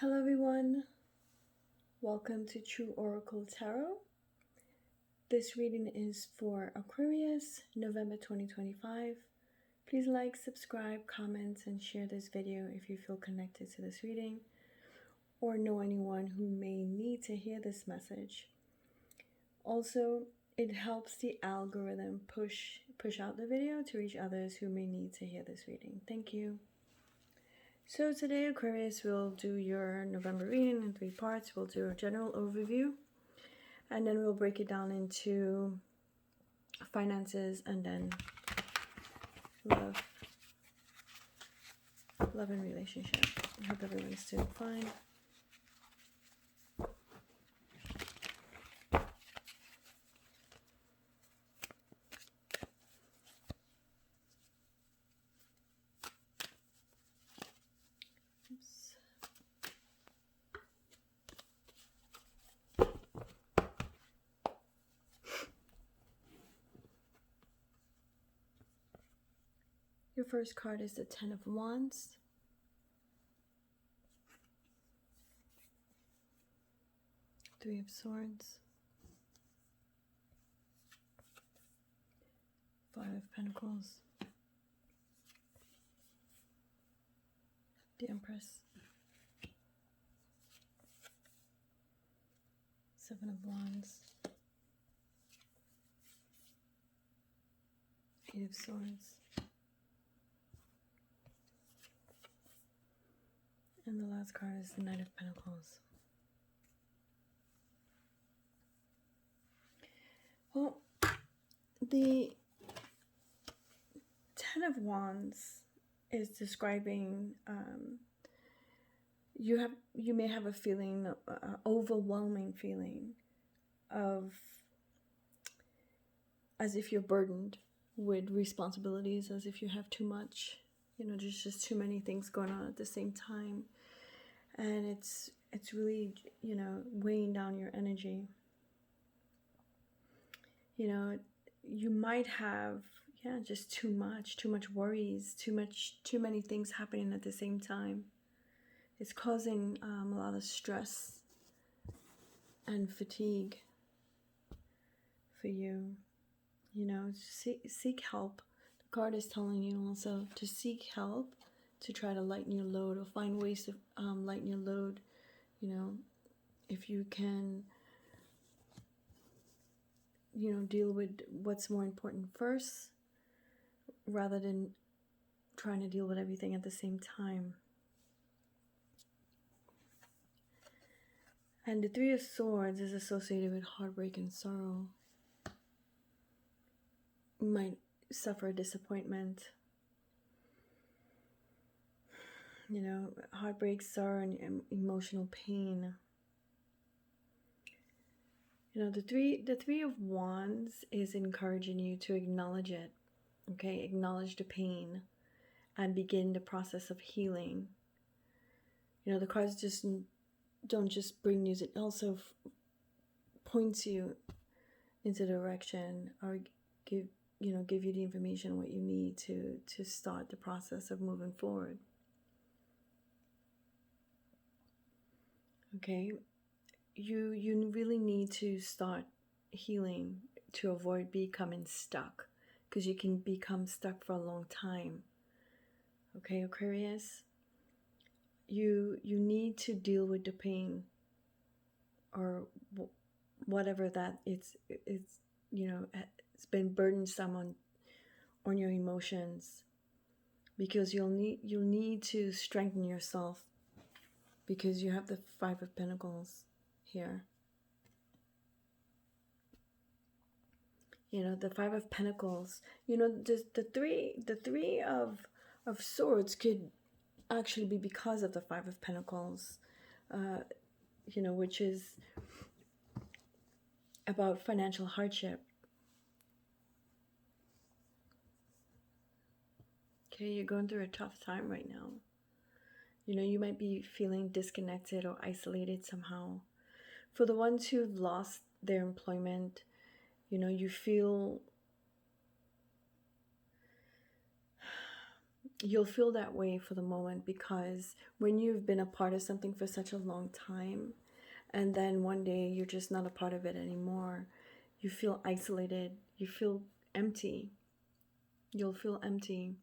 Hello everyone, welcome to True Oracle Tarot. This reading is for Aquarius, November 2025. Please like, subscribe, comment, and share this video if you feel connected to this reading or know anyone who may need to hear this message. Also, it helps the algorithm push out the video to reach others who may need to hear this reading. Thank you. So today, Aquarius, will do your November reading in 3 parts. We'll do a general overview, and then we'll break it down into finances and then love and relationship. I hope everyone's doing fine. Your first card is the Ten of Wands. Three of Swords. Five of Pentacles. The Empress. Seven of Wands. Eight of Swords. And the last card is the Knight of Pentacles. Well, the Ten of Wands is describing you may have a feeling, overwhelming feeling of as if you're burdened with responsibilities, as if you have too much. There's just too many things going on at the same time, and it's really weighing down your energy. You might have just too much worries, too many things happening at the same time. It's causing a lot of stress and fatigue for you. Seek help. The card is telling you also to seek help to try to lighten your load, or find ways to lighten your load. If you can deal with what's more important first, rather than trying to deal with everything at the same time. And the Three of Swords is associated with heartbreak and sorrow. You might suffer disappointment. Heartbreak, sorrow, and emotional pain. The three of Wands is encouraging you to acknowledge it. Okay, acknowledge the pain and begin the process of healing. The cards just don't just bring news, it also points you into the direction, or give you the information what you need to start the process of moving forward. Okay, you really need to start healing to avoid becoming stuck, because you can become stuck for a long time. Okay, Aquarius, you need to deal with the pain, or whatever that it's been burdensome on your emotions, because you'll need to strengthen yourself, because you have the Five of Pentacles here. The Five of Pentacles, the three of Swords could actually be because of the Five of Pentacles, which is about financial hardship. Okay, you're going through a tough time right now. You might be feeling disconnected or isolated somehow. For the ones who've lost their employment, you feel you'll feel that way for the moment, because when you've been a part of something for such a long time, and then one day you're just not a part of it anymore, you feel isolated, you feel empty. You'll feel empty.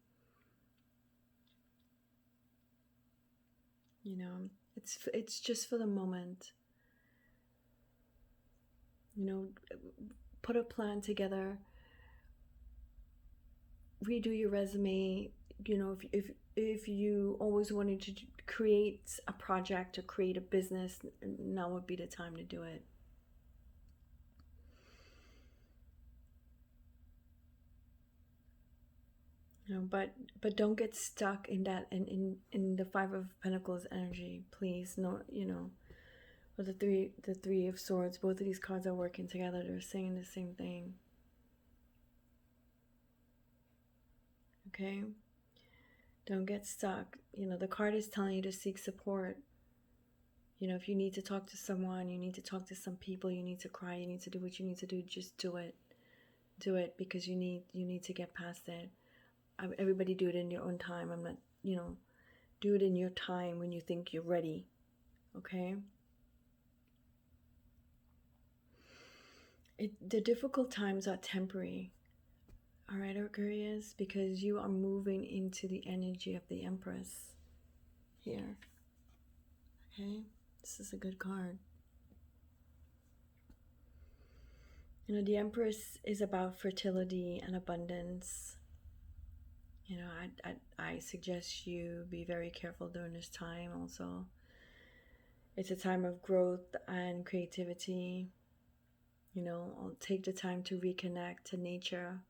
You know, it's just for the moment. You know, put a plan together, redo your resume. You know, if you always wanted to create a project or create a business, now would be the time to do it. You know, but don't get stuck in that, in the Five of Pentacles energy, please. No, you know, or the Three of Swords. Both of these cards are working together. They're saying the same thing. Okay, don't get stuck. You know, the card is telling you to seek support. You know, if you need to talk to someone, you need to talk to some people, you need to cry, you need to do what you need to do, just do it. Do it, because you need to get past it. Everybody do it in your own time. I'm not, you know, do it in your time when you think you're ready. Okay? The difficult times are temporary. All right, Aquarius, because you are moving into the energy of the Empress here. Okay? This is a good card. You know, the Empress is about fertility and abundance. You know, I suggest you be very careful during this time also. It's a time of growth and creativity. You know, I'll take the time to reconnect to nature.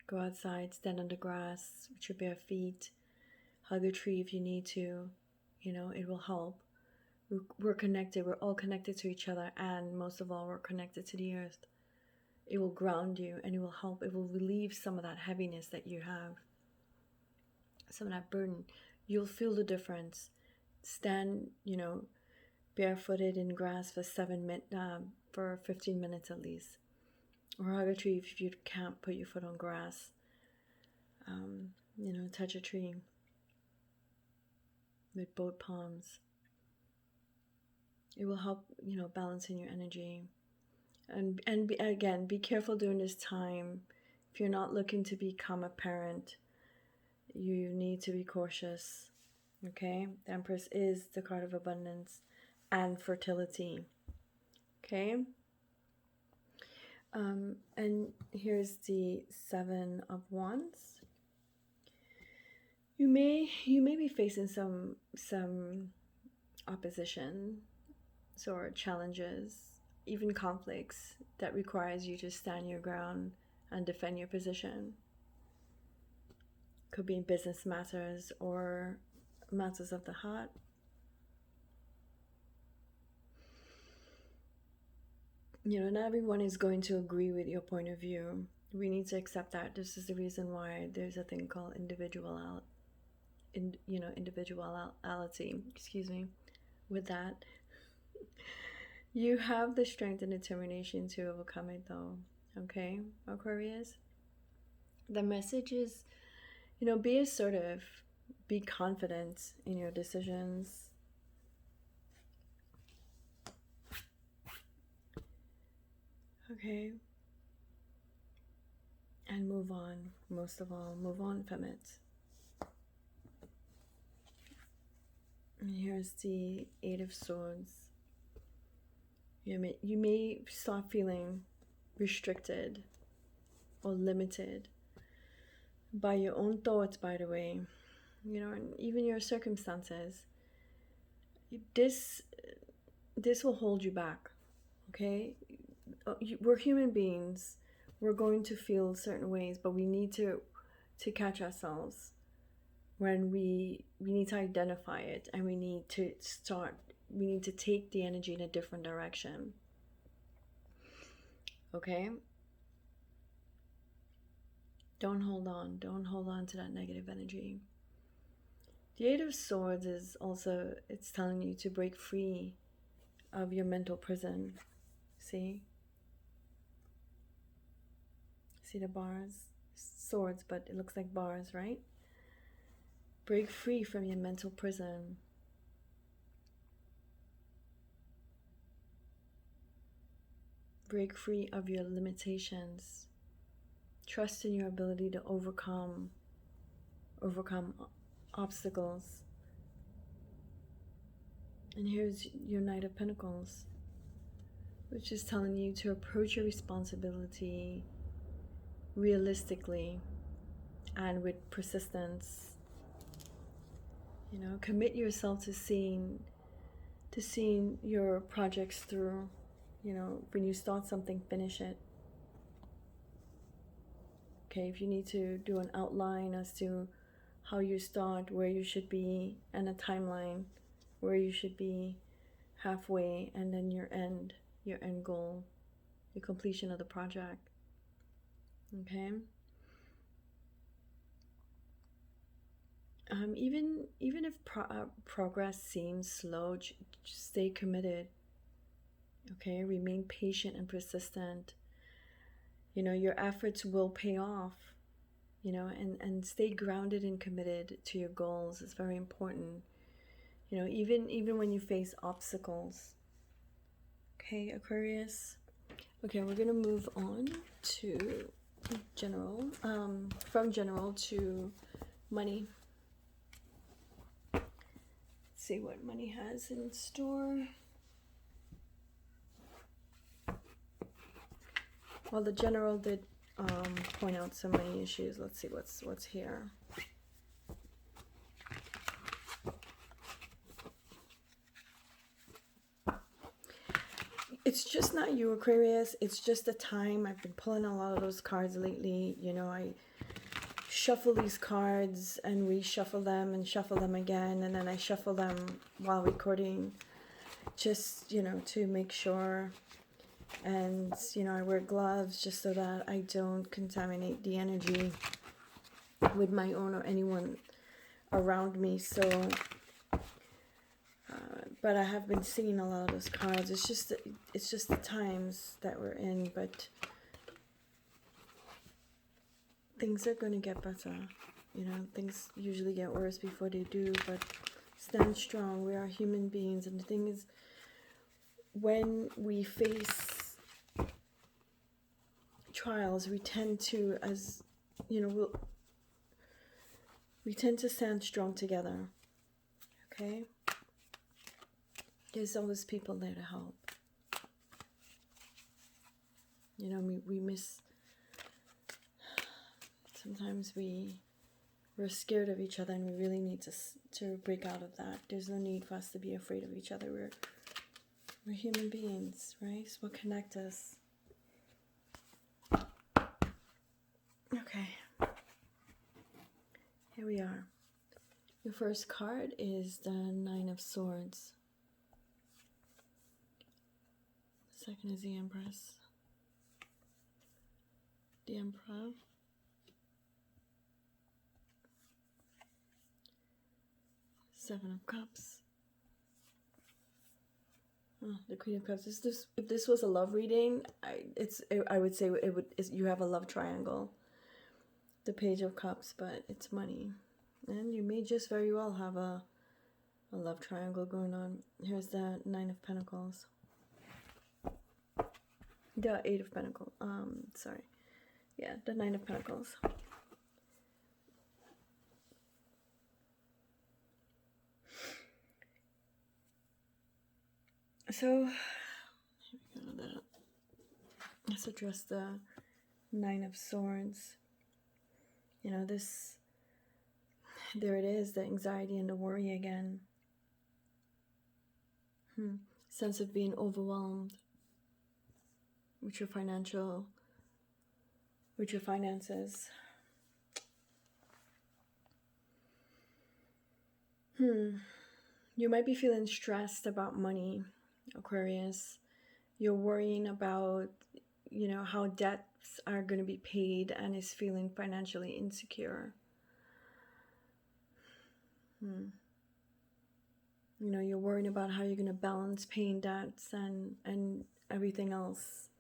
Go outside, stand on the grass with your bare feet. Hug a tree if you need to. You know, it will help. We're connected. We're all connected to each other. And most of all, we're connected to the earth. It will ground you and it will help. It will relieve some of that heaviness that you have. Some of that burden. You'll feel the difference. Stand, you know, barefooted in grass for 15 minutes at least. Or hug a tree if you can't put your foot on grass. You know, touch a tree with both palms. It will help, you know, balance in your energy. And again, be careful during this time. If you're not looking to become a parent, you need to be cautious. Okay? The Empress is the card of abundance and fertility. Okay? And here's the Seven of Wands. You may be facing some opposition or challenges, even conflicts that requires you to stand your ground and defend your position. Could be in business matters or matters of the heart. You know, not everyone is going to agree with your point of view. We need to accept that. This is the reason why there's a thing called individuality. Excuse me. With that, you have the strength and determination to overcome it, though. Okay, Aquarius? The message is, you know, be assertive, be confident in your decisions. Okay? And move on. Most of all, move on from it. And here's the Eight of Swords. You may start feeling restricted or limited by your own thoughts, by the way. You know, and even your circumstances. This will hold you back. Okay? We're human beings. We're going to feel certain ways, but we need to catch ourselves when we need to identify it, and we need to take the energy in a different direction. Okay? Don't hold on to that negative energy. The Eight of Swords is also, it's telling you to break free of your mental prison. See the bars? Swords, but it looks like bars, right? Break free from your mental prison. Break free of your limitations. Trust in your ability to overcome obstacles. And here's your Knight of Pentacles, which is telling you to approach your responsibility realistically and with persistence. You know, commit yourself to seeing your projects through. You know, when you start something, finish it. Okay, if you need to do an outline as to how you start, where you should be, and a timeline where you should be halfway, and then your end goal, the completion of the project. Okay. Even if progress seems slow, just stay committed. Okay, remain patient and persistent. You know, your efforts will pay off. You know, and stay grounded and committed to your goals. It's very important. You know, even when you face obstacles. Okay, Aquarius. Okay, we're gonna move on to general. From general to money. Let's see what money has in store. Well, the general did point out so many issues. Let's see what's here. It's just not you, Aquarius. It's just the time. I've been pulling a lot of those cards lately. You know, I shuffle these cards and reshuffle them and shuffle them again, and then I shuffle them while recording, just, you know, to make sure. And, you know, I wear gloves just so that I don't contaminate the energy with my own or anyone around me. So, but I have been seeing a lot of those cards. It's just the times that we're in, but things are going to get better. You know, things usually get worse before they do, but stand strong. We are human beings, and the thing is, when we face trials, we tend to, as you know, we tend to stand strong together. Okay, there's always people there to help. You know, we miss, sometimes we're scared of each other, and we really need to break out of that. There's no need for us to be afraid of each other. We're human beings, right? It's what connects us. Okay, here we are. The first card is the Nine of Swords. The second is the Empress. The Emperor. Seven of Cups. Oh, the Queen of Cups. If this was a love reading, I would say you have a love triangle. The Page of Cups, but it's money, and you may just very well have a love triangle going on. Here's the Nine of Pentacles. The Eight of Pentacles. Sorry. Yeah, the Nine of Pentacles. So, here we go. Let's address the Nine of Swords. You know, there it is, the anxiety and the worry again. Sense of being overwhelmed with your finances. You might be feeling stressed about money, Aquarius. You're worrying about, you know, how debts are going to be paid, and is feeling financially insecure. You know, you're worrying about how you're going to balance paying debts and everything else.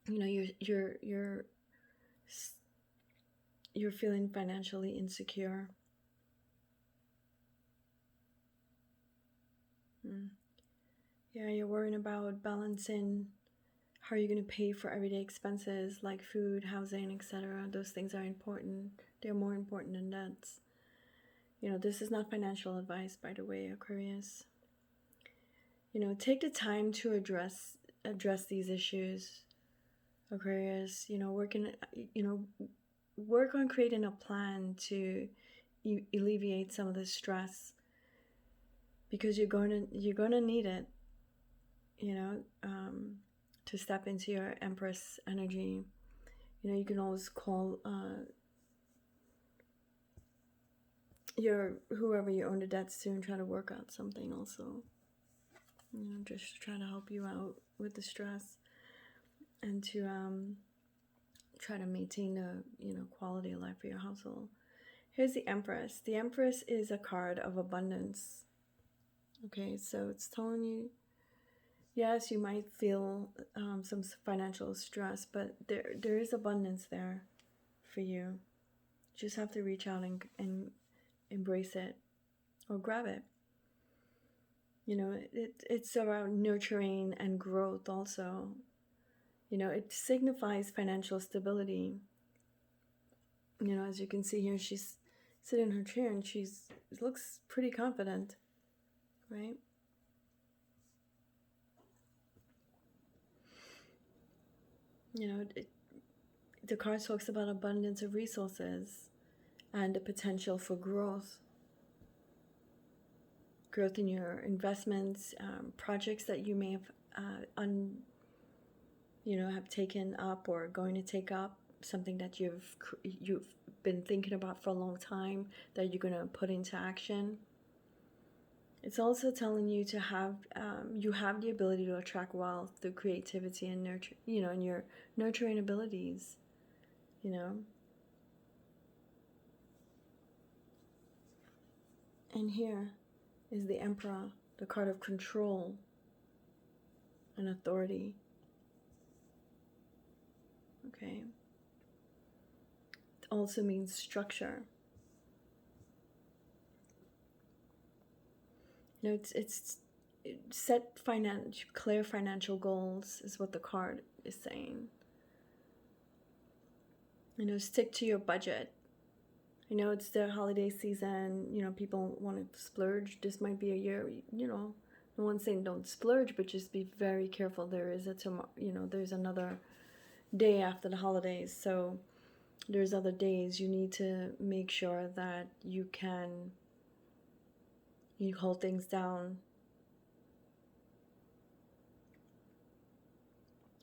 you know, you're feeling financially insecure. Mm. Yeah, you're worrying about balancing how you're going to pay for everyday expenses like food, housing, etc. Those things are important. They're more important than debts. You know, this is not financial advice, by the way, Aquarius. You know, take the time to address these issues, Aquarius. You know, work on creating a plan to alleviate some of the stress, because you're gonna need it. You know, to step into your Empress energy. You know, you can always call your whoever you owe the debts to and try to work out something also. You know, just trying to help you out with the stress and to try to maintain the quality of life for your household. Here's the Empress. The Empress is a card of abundance. Okay, so it's telling you, yes, you might feel some financial stress, but there is abundance there for you. You just have to reach out and embrace it or grab it. You know, it's around nurturing and growth also. You know, it signifies financial stability. You know, as you can see here, she's sitting in her chair and looks pretty confident, right? You know, the card talks about abundance of resources and the potential for growth in your investments, projects that you may have have taken up or going to take up, something that you've been thinking about for a long time that you're going to put into action. It's also telling you to have you have the ability to attract wealth through creativity and nurture, and your nurturing abilities, And here is the Emperor, the card of control and authority. Okay. It also means structure. You know, it's set clear financial goals is what the card is saying. You know, stick to your budget. You know, it's the holiday season. You know, people want to splurge. This might be a year. No one's saying don't splurge, but just be very careful. There is there's another day after the holidays, so there's other days. You need to make sure that you hold things down.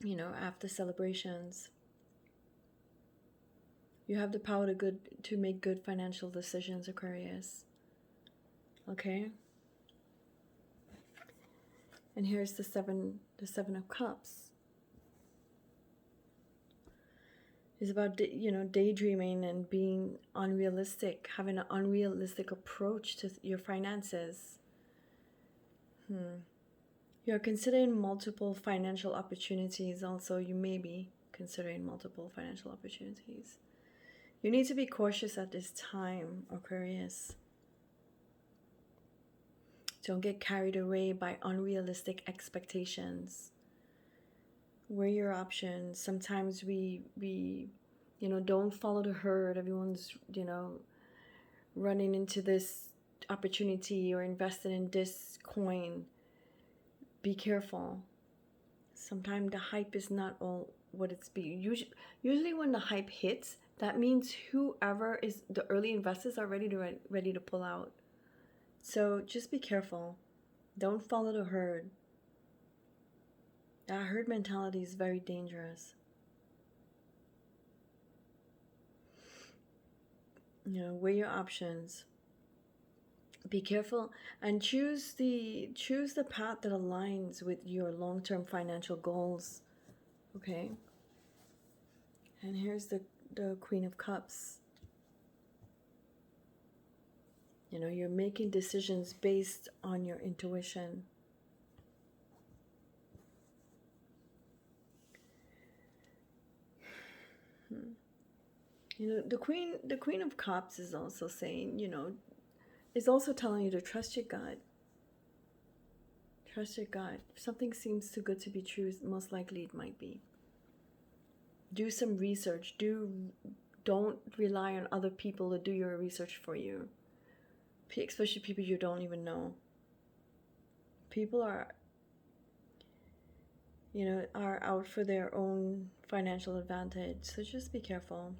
You know, after celebrations. You have the power to make good financial decisions, Aquarius. Okay? And here's the seven of cups. It's about daydreaming and being unrealistic, having an unrealistic approach to your finances. You're considering multiple financial opportunities. Also, you may be considering multiple financial opportunities. You need to be cautious at this time, Aquarius. Don't get carried away by unrealistic expectations. Weigh your options. Sometimes we don't follow the herd. Everyone's, running into this opportunity or investing in this coin. Be careful. Sometimes the hype is not all what it's being. Usually when the hype hits, that means whoever is the early investors are ready to pull out. So just be careful. Don't follow the herd. That herd mentality is very dangerous. Weigh your options. Be careful and choose the path that aligns with your long-term financial goals. Okay? And here's the Queen of Cups. You're making decisions based on your intuition. You know, the Queen of Cups is also saying, you know, is also telling you to trust your gut. Trust your gut. If something seems too good to be true, most likely it might be. Do some research. Don't rely on other people to do your research for you. Especially people you don't even know. People are, you know, are out for their own financial advantage. So just be careful.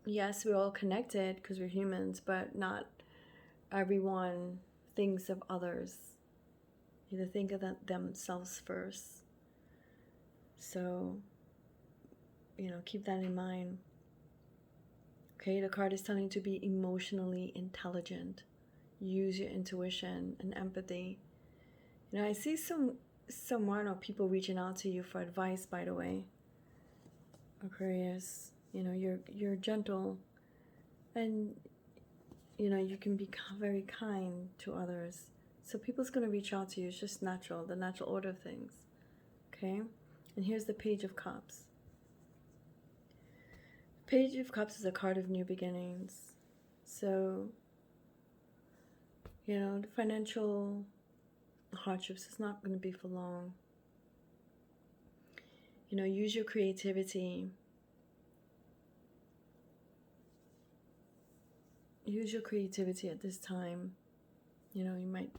Yes, we're all connected because we're humans, but not everyone thinks of others. They think of themselves first. So, you know, keep that in mind. Okay, the card is telling you to be emotionally intelligent. Use your intuition and empathy. You know, I see someone or people reaching out to you for advice, by the way. Aquarius, you know, you're gentle, and you know, you can be very kind to others. So people's going to reach out to you. It's just natural, the natural order of things. Okay? And here's the Page of Cups. Page of Cups is a card of new beginnings. So, you know, the financial hardships is not going to be for long. You know, use your creativity. Use your creativity at this time. You know, you might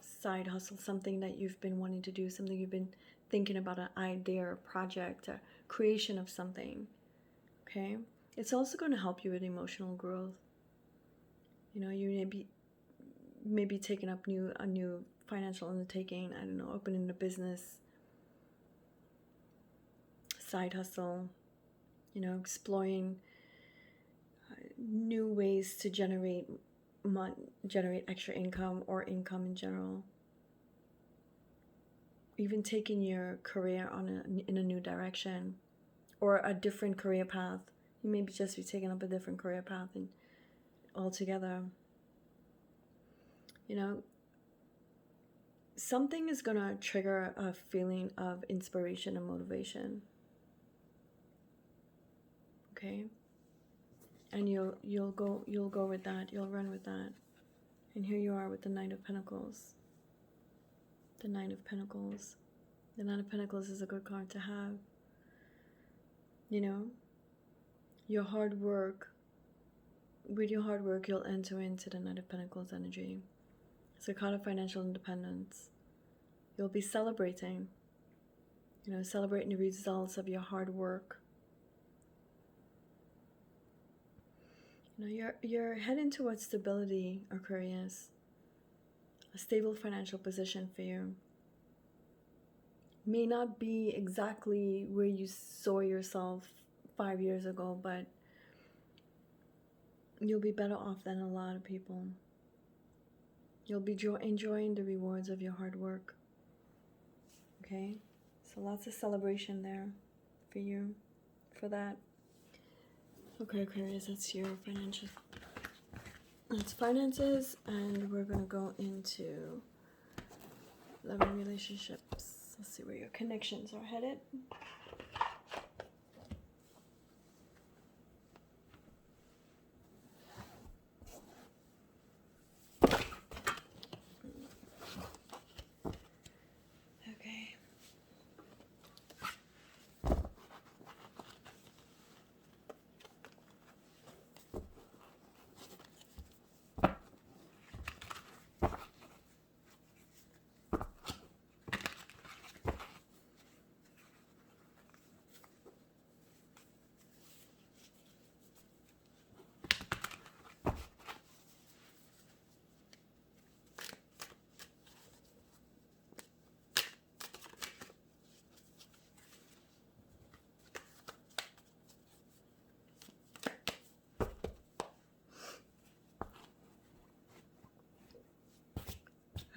side hustle something that you've been wanting to do, something you've been thinking about, an idea or project, a creation of something. Okay? It's also going to help you with emotional growth. You know, you may be taking up a new financial undertaking. I don't know, opening a business, side hustle. You know, exploring new ways to generate extra income or income in general. Even taking your career in a new direction or a different career path. You may just be taking up a different career path and altogether. You know, something is going to trigger a feeling of inspiration and motivation. Okay? And you'll go with that. You'll run with that. And here you are with the Knight of Pentacles. The Knight of Pentacles. The Knight of Pentacles is a good card to have. You know, your hard work. With your hard work, you'll enter into the Knight of Pentacles energy. It's a card of financial independence. You'll be celebrating. You know, celebrating the results of your hard work. You know, you're heading towards stability, Aquarius. A stable financial position for you. May not be exactly where you saw yourself 5 years ago, but you'll be better off than a lot of people. You'll be enjoying the rewards of your hard work. Okay? So lots of celebration there for you, for that. Okay, Aquarius, that's your that's finances, and we're going to go into love and relationships. Let's see where your connections are headed.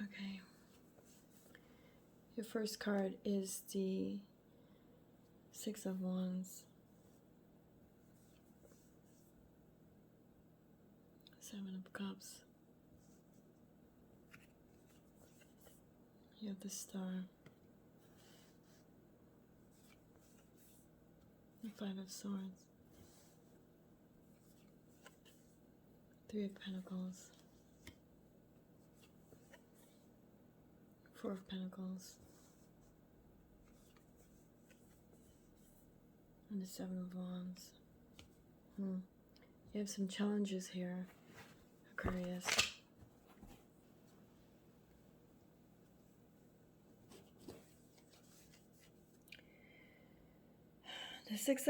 Okay. Your first card is the Six of Wands. Seven of Cups. You have the Star. The Five of Swords. Three of Pentacles. Four of Pentacles. And the Seven of Wands. You have some challenges here, Aquarius. The Six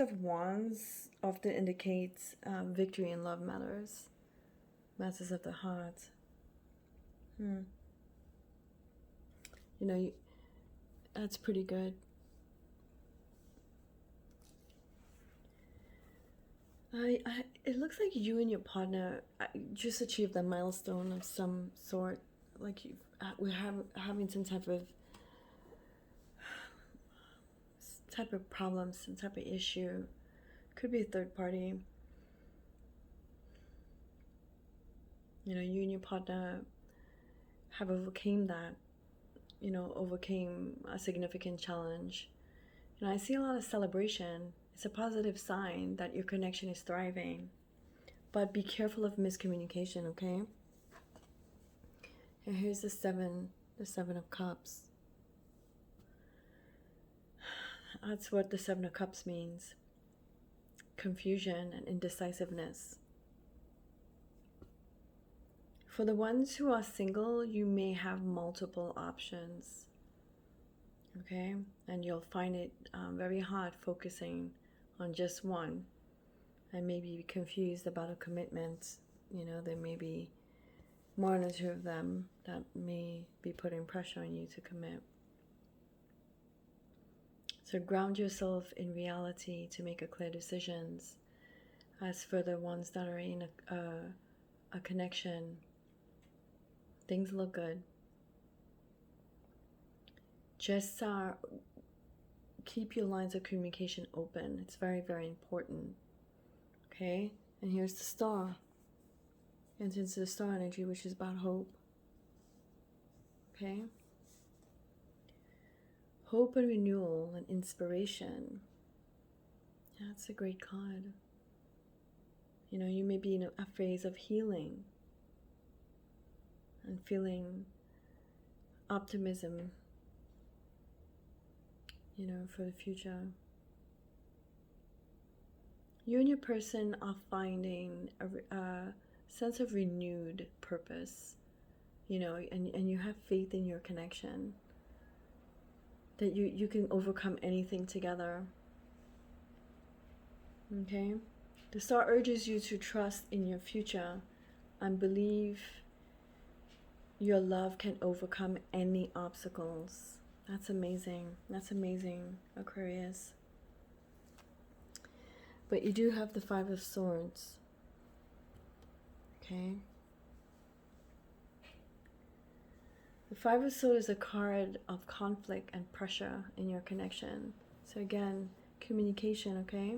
of Wands often indicates victory in love matters. Matters of the heart. You know, that's pretty good. It looks like you and your partner just achieved a milestone of some sort. Like we're having some type of problem, some type of issue. Could be a third party. You know, you and your partner have overcame that. You know, overcame a significant challenge. You know, I see a lot of celebration. It's a positive sign that your connection is thriving. But be careful of miscommunication, okay? And here's the Seven of Cups. That's what the Seven of Cups means. Confusion and indecisiveness. For the ones who are single, you may have multiple options. Okay? And you'll find it very hard focusing on just one. And maybe be confused about a commitment. You know, there may be more than two of them that may be putting pressure on you to commit. So ground yourself in reality to make a clear decisions. As for the ones that are in a connection, things look good. Just keep your lines of communication open. It's very, very important. Okay? And here's the Star. And into the Star energy, which is about hope. Okay? Hope and renewal and inspiration. That's a great card. You know, you may be in a phase of healing and feeling optimism, you know, for the future. You and your person are finding a sense of renewed purpose, you know, and you have faith in your connection. That you can overcome anything together. Okay? The Star urges you to trust in your future and believe your love can overcome any obstacles. That's amazing. That's amazing, Aquarius. But you do have the Five of Swords. Okay? The Five of Swords is a card of conflict and pressure in your connection. So again, communication, okay?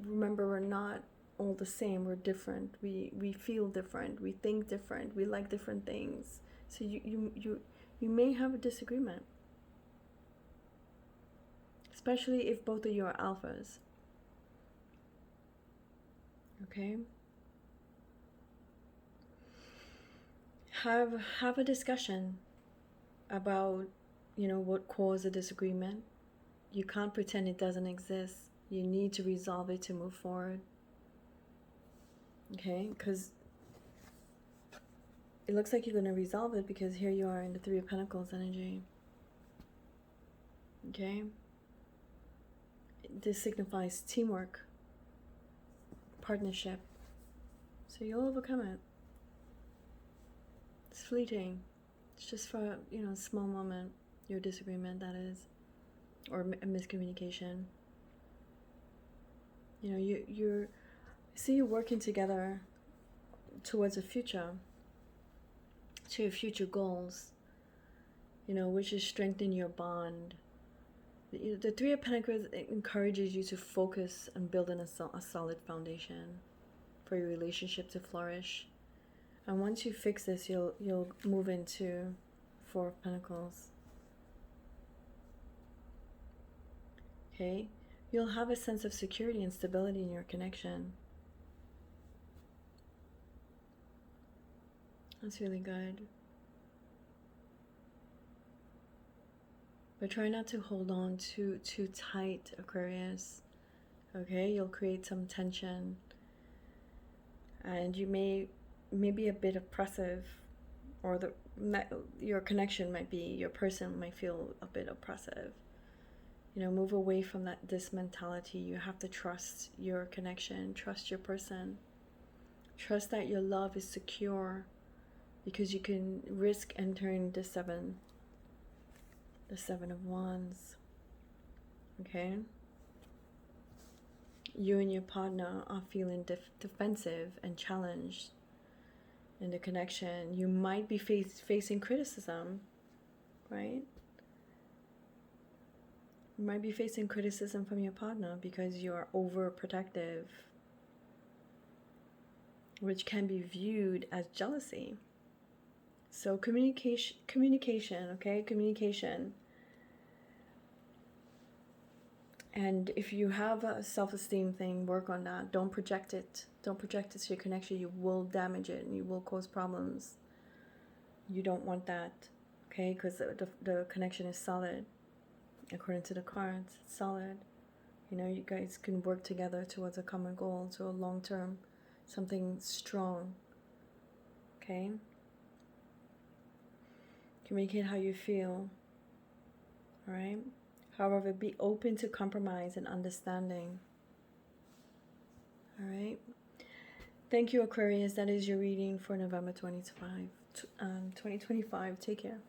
Remember, we're not all the same. We're different. We feel different. We think different. We like different things. So you may have a disagreement. Especially if both of you are alphas. Okay? Have a discussion about, you know, what caused the disagreement. You can't pretend it doesn't exist. You need to resolve it to move forward. Okay? Because it looks like you're going to resolve it because here you are in the Three of Pentacles energy. Okay? This signifies teamwork, partnership. So you'll overcome it. It's fleeting. It's just for, you know, a small moment. Your disagreement, that is. Or a miscommunication. You know, I see you working together towards a future. To your future goals. You know, which is strengthen your bond. The Three of Pentacles encourages you to focus on building a solid foundation for your relationship to flourish. And once you fix this, you'll move into Four of Pentacles. Okay? You'll have a sense of security and stability in your connection. That's really good. But try not to hold on too tight, Aquarius. Okay? You'll create some tension. And you may be a bit oppressive, or your connection might be, your person might feel a bit oppressive. You know, move away from this mentality. You have to trust your connection, trust your person. Trust that your love is secure, because you can risk entering the seven of wands. Okay? You and your partner are feeling defensive and challenged in the connection. You might be facing criticism, right? You might be facing criticism from your partner because you are overprotective, which can be viewed as jealousy. So communication, okay? Communication. And if you have a self-esteem thing, work on that. Don't project it. Don't project it to your connection. You will damage it and you will cause problems. You don't want that, okay? Because the connection is solid. According to the cards, it's solid. You know, you guys can work together towards a common goal, to a long-term, something strong, okay? Communicate how you feel, all right? However, be open to compromise and understanding. All right. Thank you, Aquarius. That is your reading for November 2025. Take care.